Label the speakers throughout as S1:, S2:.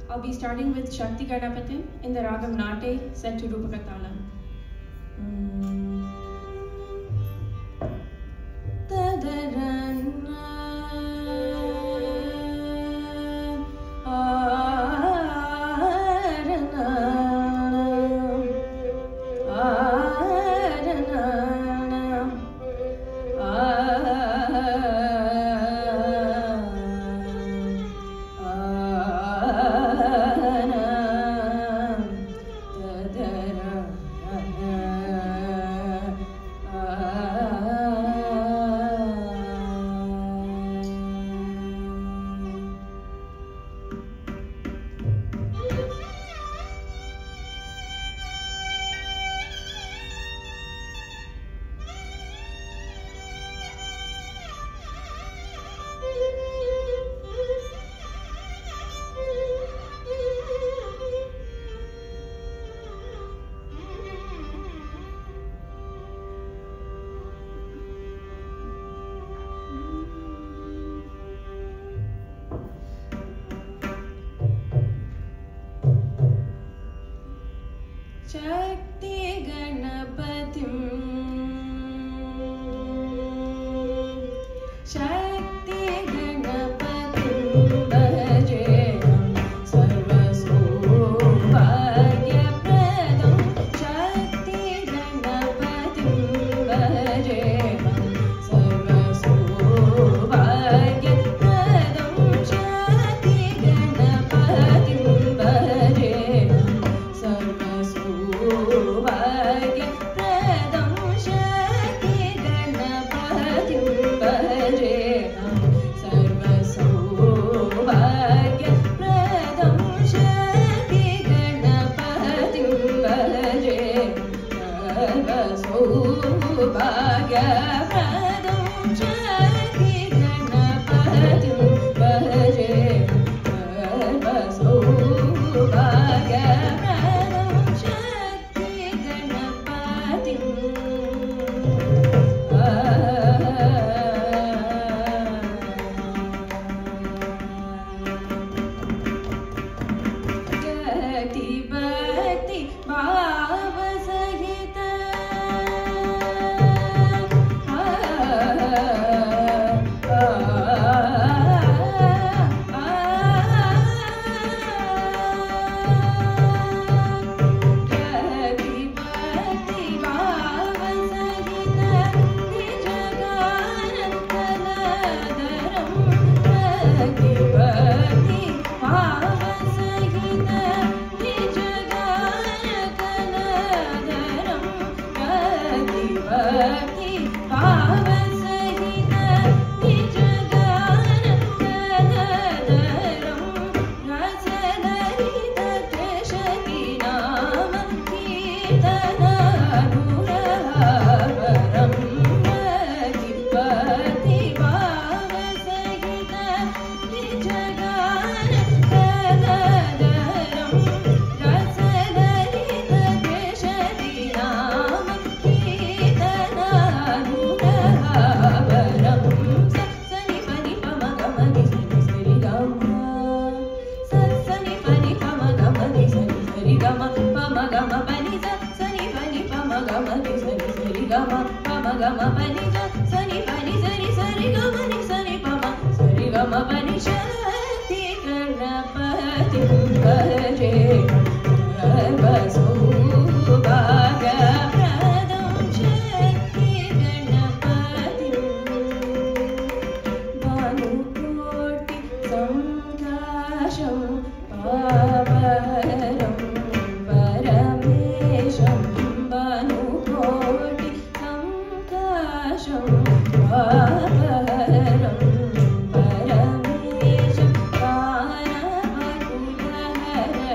S1: I'll be starting with Shakti Ganapatin in the Ragam Nate set to Rupaka Talam. Shakti Ganapatim Shakti Ganapatim Bhajeham Sarvasubhagyapradam Shakti Ganapatim Bhajeham Sarvasubhagyapradam Shakti Ganapatim Bhajeham Sarvasubhagyapradam Shakti Ganapatim Bhajeham Sarvasubhagyapradam Shakti Ganapatim Bhajeham Sarvasubhagyapradam Shakti Ganapatim Bhajeham Sarvasubhagyapradam Shakti Ganapatim Gati Bhakti Bhava Sahita Gati Bhakti Bhava Sahita Nijaganantadaram Gati Bhakti Bhava Sahita Nijaganantadaram Gati Bhakti Bhava Sahita Nijaganantadaram Rasadharita Teshaki Nama Kirtananuravaram Gati Bhakti Bhava Sahita Nijaganantadaram Rasadharita Teshaki Nama Kirtananuravaram Satsani Pani Pama Gamani Sari Gama Satsani Pani Pama Gamani Sari Gama Pama Gama Pani Satsani Pani Pama Gamani Sari Gama Pama Gama Pani Satsani Pani Sari Gama Ni Sari Pama Sari Gama Pani Shakti Ganapatim Bhajeham Sarvasubhagyapradam Shakti Ganapatim Bhanukoti Sankasham Pavaram Paramesham Bhanukoti Sankasham Pavaram Paramesham Paramakudaharam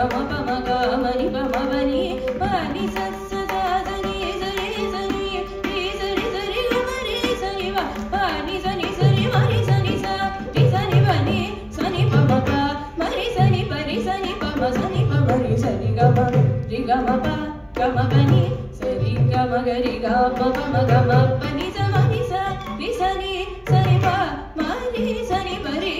S1: gama pa ma ga ma ni pa ma ba ni pa ni sa sa da da ni sa re sa ni re sa ga ma re sa ni ba pa ni sa ni sa re ma ni sa ni sa ni ba ni sa ni pa ma ga ma ni sa ni pa ma sa ni pa ma ni sa ni ga ma pa ga ma pa ni sa ri ga ma ga ri ga ma pa ma ga ma pa ni sa ri sa ni pa ma ni sa ni pa ri